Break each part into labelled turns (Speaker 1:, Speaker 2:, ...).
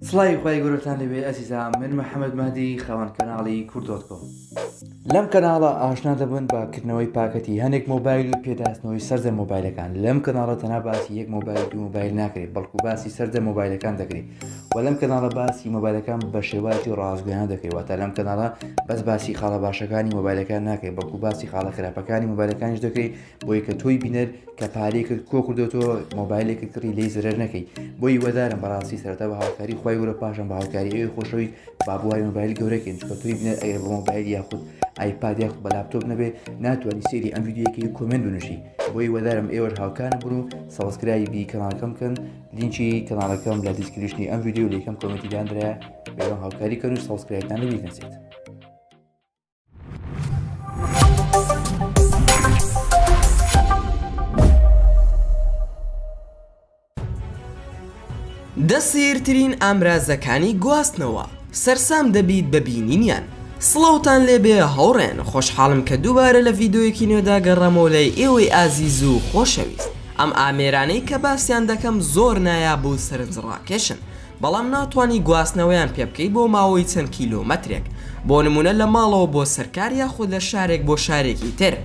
Speaker 1: سڵای خی گەورەتان لەبێ ئەزیزان، من محەممەد مادی خاوەن کەناڵی کورد.com. لەم کەناڵە ئاشنا دەبن باکردنەوەی پاکەتی هەندێک مۆبایل و پێداستنەوەی سەرجە مۆبایلەکان. لەم کەناڵە تەنها باسی یەک مۆبایل دو مۆبایل ناکرێت، بەڵکو باسی سەرجە مۆبایلەکان دەکرێت و لەم کەناڵە باسی مۆبایلەکان بە شێوازی ڕازگویان دەکەیتواتە لەم کەناڵە بەس باسی خاڵە باشەکانی مۆبایلەکان ناکەیت، بەڵکو باسی خاڵە خراپەکانی مۆبایلەکانش دەکەیت بۆی کە تۆی بینەر کە پارێکت کۆ کردوتەوە مۆبایلێکت کڕی لێی زرەر نەکەی. بۆی وەدارم بەڕاستی سەرەتا بە هاوکاری خی گەورە پاشان بە هاوکاری ئەوی خۆشەوی بابووای مۆبایل گەورەکەن، چکە تۆی بینەر ئەگەر بە مۆبایل یاخود ئایپاد یاخود بە لاپتۆپ نەبێ ناتوانانی سێری ئەم ڤیدیۆیەکی کۆمنت بنووشی. بۆی وەدارم ئێوەش هاوکارن بن و سەبسکرایبی کەناڵەکەم بکەن، لینکی کەناڵەکەم لە دیسکریپشنی ئەم ڤیدیۆ لە یەکەم کۆمنتیدان درایە، بێوە هاوکاری کەن و سەبسکرایبتان لەبیر نەچێت.
Speaker 2: دەسیرترین ئامرازەکانی گواستنەوە سەرسام دەبیت ببینینیان. سڵاوتان لێبێ هەوڕێن، خۆشحاڵم کە دووبارە لە ڤیدیۆیەکی نوێدا گەڕامەوە لای ئێوەی ئازیز و خۆشەویست. ئەم ئامێرانەی کە باسییان دەکەم زۆر نایابوو سەرنجڕاکێشن، بەڵام ناتوانی گواستنەوەیان پێ بکەی بۆ ماوەی چەند کیلۆمەترێک، بۆ نمونە لە ماڵەوە بۆ سەرکار یاخود لە شارێک بۆ شارێکی تر.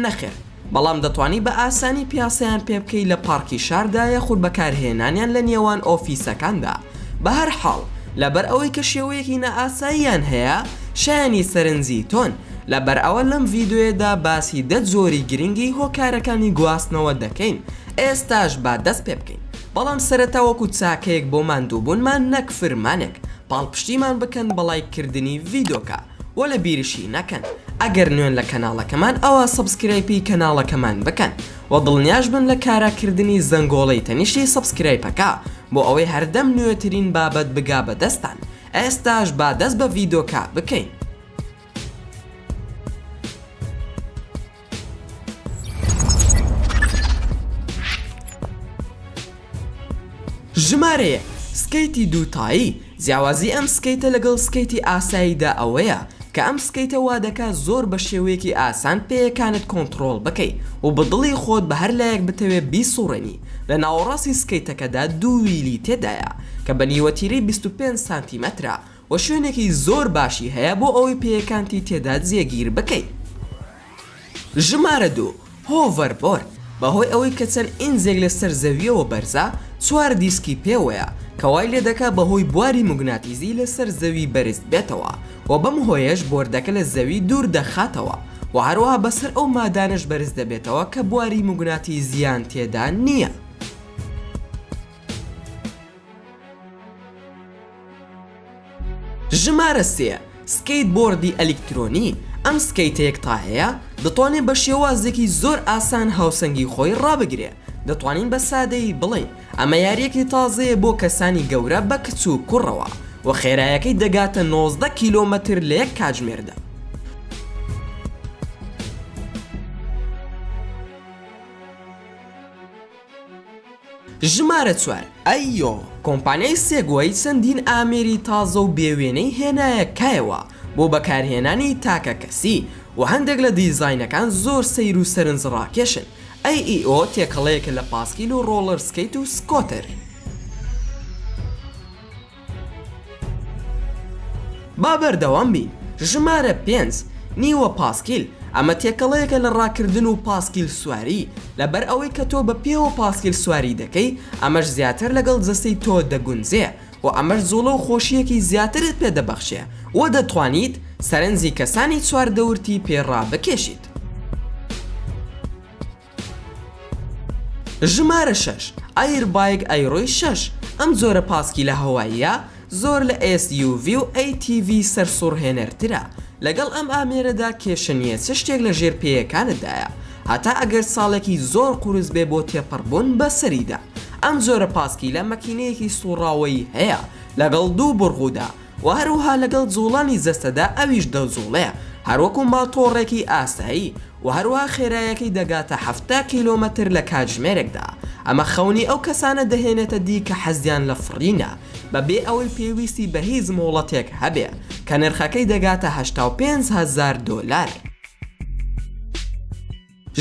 Speaker 2: نەخێر، بەڵام دەتوانی بە ئاسانی پیاسەیان پێ بکەی لە پارکی شاردا یاخود بەکارهێنانیان لە نێوان ئۆفیسەکاندا. بە هەر حاڵ لەبەر ئەوەی کە شێوەیەکی نەئاساییان هەیە شایانی سەرنجی تۆن، لەبەر ئەوە لەم ڤیدیۆیەدا باسی 10 جۆری گرنگی هۆکارەکانی گواستنەوە دەکەین. ئێستاش با دەست پێ بکەین، بەڵام سەرەتا وەکو چاکەیەک بۆ ماندووبوونمان نەک فرمانێک پاڵپشتیمان بکەن بە لایککردنی ڤیدیۆکە و لە بیرشی نەکەن. ئەگەر نوێن لە کەناڵەکەمان ئەوە سەبسکرایبی کەناڵەکەمان بکەن و دڵنیاش بن لە کاراکردنی زەنگۆڵەی تەنیشتی سەبسکرایبەکە بۆ ئەوەی هەردەم نوێترین بابەت بگا بە دەستان. ئێستاش با دەست بە ڤیدیۆکە بکەین. ژمارە 1: سکەیتی دووتایی. جیاوازی ئەم سکەیتە لەگەڵ سکەیتی ئاساییدا ئەوەیە کە ئەم سکەیتە وا دەکات زۆر بە شێوەیەکی ئاسان پێیەکانت کۆنتڕۆڵ بکەیت و بە دڵی خۆت بە هەر لایەک بتەوێت بیسوڕێنی. لە ناوەڕاستی سکەیتەکەدا دوو ویلی تێدایە کە بە نیوەتیری 25 سانتیمەترە و شوێنێکی زۆر باشی هەیە بۆ ئەوەی پێیەکانتی تێدا جێگیر بکەیت. ژمارە 2: هۆڤەربۆرد. بەهۆی ئەوەی کە چەند ئینجێک لەسەر زەویەوە بەرزە، 4 دیسکی پێوەیە کە وای لێ دەکات بەهۆی بواری موگناتیزی لەسەر زەوی بەرز بێتەوە و بەم هۆیەش بۆردەکە لە زەوی دوور دەخاتەوە و هەروەها بەسەر ئەو مادانش بەرز دەبێتەوە کە بواری موگناتیزیان تێدا نییە. ژمارە 3: سکەیت بۆردی ئەلیکترۆنی. ئەم سکەیتە یەکتاهەیە دەتوانێت بە شێوازێکی زۆر ئاسان هاوسەنگی خۆی ڕابگرێت. دەتوانین بە سادەی بڵین ئەمە یاریەکی تازەیە بۆ کەسانی گەورە بە کچ و کوڕەوە و خێرایەکەی دەگاتە 19 کیلۆمەتر لە یەک کاتژمێردا. ژمارە 4: ئەیۆ. کۆمپانیای سێگوای چەندین ئامێری تازە و بێوێنەی هێنایە کایەوە بۆ بەکارهێنانی تاکە کەسی و هەندێک لە دیزاینەکان زۆر سەیر و سەرنجڕاکێشن. AEO تێکەڵەیەکە لە پاسکیل و ڕۆڵەر سکەیت و سکۆتر. با بەردەوام بین. ژمارە 5: نیوە پاسکیل. ئەمە تێکەڵەیەکە لە ڕاکردن و پاسکیل سواری. لەبەر ئەوەی کە تۆ بە پێوە پاسکیل سواری دەکەی، ئەمەش زیاتر لەگەڵ جەستەی تۆ دەگونجێ و ئەمەش جوڵە و خۆشیەکی زیاترت پێدەبەخشێ و دەتوانیت سەرنجی کەسانی چواردەورتی پێڕا بکێشیت. ژمارە 6: ئایربایک ئایڕۆی 6. ئەم جۆرە پاسکی لە هەواییە زۆر لە SUV و ATV سەرسوڕهێنەرترە. لەگەڵ ئەم ئامێرەدا کێشە چ شتێک لە ژێر پێیەکانتدایە، هەتا ئەگەر ساڵێکی زۆر قورس بێ بۆ تێپەڕبوون بەسەریدا. ئەم جۆرە پاسکی لە مەکینەیەکی سوڕاوەی هەیە لەگەڵ دوو بڕغودا و هەروها لەگەڵ جوڵانی جەستەدا ئەویش دەجوڵەیە، هەروەکو ماتۆڕێکی ئاسایی و هەروها خێرایەکەی دەگاتە 70 کیلۆمەتر لە کاتژمێرێکدا. ئەمە خەونی ئەو کەسانە دەهێنێتە دی کە حەزیان لە فڕینە بەبێ ئەوەی پێویستی بە هیچ مۆڵەتێک هەبێ کە نرخەکەی دەگاتە 85,000 دۆلار.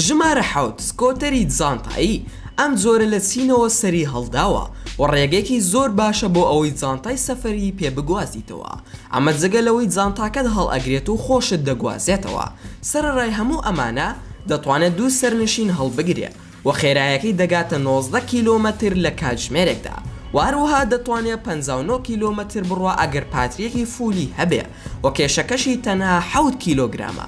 Speaker 2: ژمارە 7: سکۆتەری جانتایی. ئەم جۆرە لە چینەوە سەری هەڵداوە و ڕێگەیەکی زۆر باشە بۆ ئەوەی جانتای سەفەری پێ بگوازیتەوە. ئەمە جگەلەوەی جانتاکەت هەڵ ئەگرێت و خۆشت دەگوازێتەوە. سەرەڕای هەموو ئەمانە دەتوانێت دوو سەرنشین هەڵبگرێت و خێرایەکەی دەگاتە 19 کیلۆمەتر لە کاتژمێرێکدا. و هەروەها دەتوانێت 59 کیلۆمەتر بڕوا ئەگەر پاتریەکی فولی هەبێ و کێشەکەشی تەنها 7 کیلۆگرامە.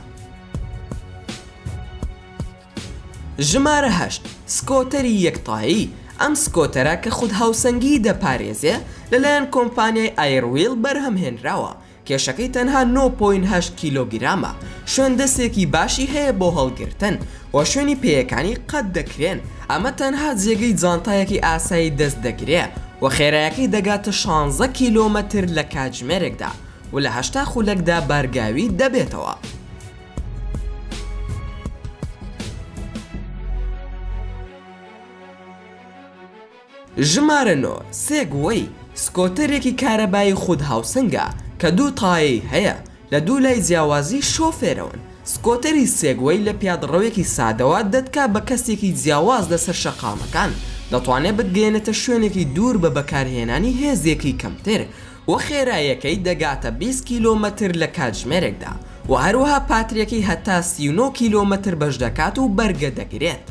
Speaker 2: ژمارە 8 سکۆتەری یەکتایی. ئەم سکۆتەرە کە خود هاوسەنگی دەپارێزێ لەلایەن کۆمپانیای ئایرویل بەرهەمهێنراوە. کێشەکەی تەنها 9.8 کیلۆگرامە. شوێن دەستێکی باشی هەیە بۆ هەڵگرتن و شوێنی پێیەکانی قەت دەکرێن. ئەمە تەنها جێگەی جانتایەکی ئاسایی دەست دەگرێ و خێرایەکەی دەگاتە 16 کیلۆمەتر لە کاتژمێرێکدا و لە 8 خولەکدا بارگاوی دەبێتەوە. ژمارە 9 سێگوەی. سکۆتەرێکی کارەبایی خود هاوسەنگە کە دوو تایی هەیە لە دوو لای جیاوازی شۆفێرەون. سکۆتەری سێگوەی لە پیادەڕەوێکی سادەوە دەتکا بە کەسێکی جیاواز لەسەر شەقامەکان. دەتوانێت بتگەێنێتە شوێنێکی دوور بە بەکارهێنانی هێزێکی کەمتر و خێرایەکەی دەگاتە 20 کیلۆمەتر لە کاتژمێرێکدا و هەروەها پاتریەکەی هەتا 39 کیلۆمەتر بەش دەکات و بەرگە دەگرێت.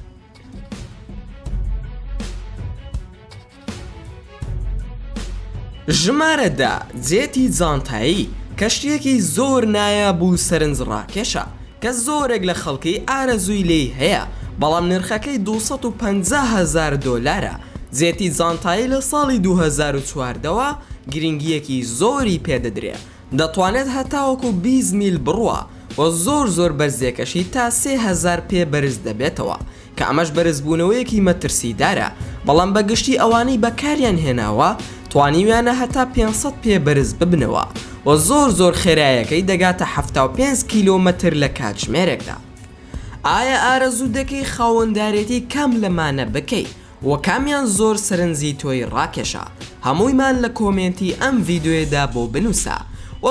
Speaker 2: ژمارە 10 جێتی جانتایی. کەشتیەکی زۆر نایابوو سەرنجڕاکێشە کە زۆرێک لە خەڵکی ئارەزووی لێی هەیە، بەڵام نرخەکەی 250,000 دۆلارە. جێتی جانتایی لە ساڵی 2014ەوە گرنگیەکی زۆری پێدەدرێت. دەتوانێت هەتاوەکو 20 میل بڕوە و زۆر بەرزێکەشی تا 3000 پێ بەرز دەبێتەوە کە ئەمەش بەرزبوونەوەیەکی مەترسیدارە، بەڵام بەگشتی ئەوانەی بەکاریان هێناوە توانیویانە هەتا 500 پێ بەرز ببنەوە و زۆر خێرایەکەی دەگاتە 75 کیلۆمەتر لە کاتژمێرێکدا. ئایا ئارەزوو دەکەی خاوەندارێتی کام لەمانە بکەیت و کامیان زۆر سەرنجی تۆی ڕاکێشە؟ هەموویمان لە کۆمنتی ئەم ڤیدیۆیەدا بۆ بنووسە و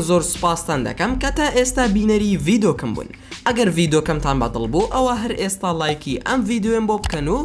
Speaker 2: زۆر سوپاستان دەکەم کە تا ئێستا بینەری ڤیدۆکەم بوون. ئەگەر ڤیدۆکەمتان بەدڵ بوو ئەوە هەر ئێستا لایکی ئەم ڤیدۆیەم بۆ بکەن و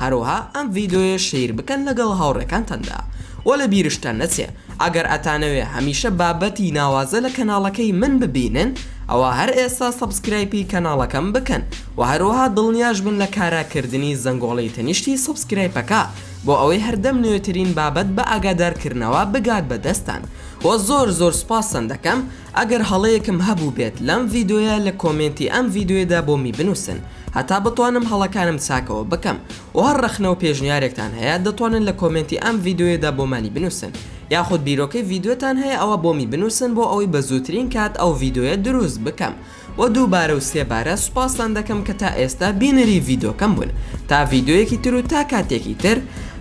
Speaker 2: هەروەها ئەم ڤیدۆیە شیر بکەن لەگەڵ هاوڕێکانتاندا. و لە بیرشتان نەچێ ئەگەر ئەتانەوێ هەمیشە بابەتی ناوازە لە کەناڵەکەی من ببینن ئەوە هەر ئێستا سەبسکرایبی کەناڵەکەم بکەن و هەروەها دڵنیاش بن لە کاراکردنی زەنگۆڵی تەنیشتی سەبسکرایبەکە بۆ ئەوەی هەردەم نوێترین بابەت بە ئاگادارکردنەوە بگات بەدەستان. و زۆر سوپاسان دەکەم ئەگەر هەڵەیەکم هەبوو بێت لەم ڤیدۆیە لە کۆمنتی ئەم ڤیدۆیەدا بۆمی بنووسن هەتا بتوانم هەڵەکانم چاکەوە بکەم و هەر ڕەخنەوە پێشنیارێکتان هەیە دەتوانن لە کۆمنتی ئەم ڤیدۆیەدا بۆمانی بنووسن یاخود بیرۆکەی ڤیدۆتان هەیە ئەوە بۆمی بنووسن بۆ ئەوەی بە زووترین کات ئەو ڤیدۆیە دروست بکەم و دووبارە و سێبارە سوپاسان دەکەم کە تا ئێستا بینەری ڤیدۆکەم بوون. تا ڤیدۆیەکی تر و تا کاتێکی تر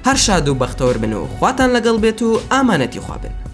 Speaker 2: هەر شاد و بەختەوەر بن و خواتان لەگەڵ بێت و ئامانەتی خوا بن.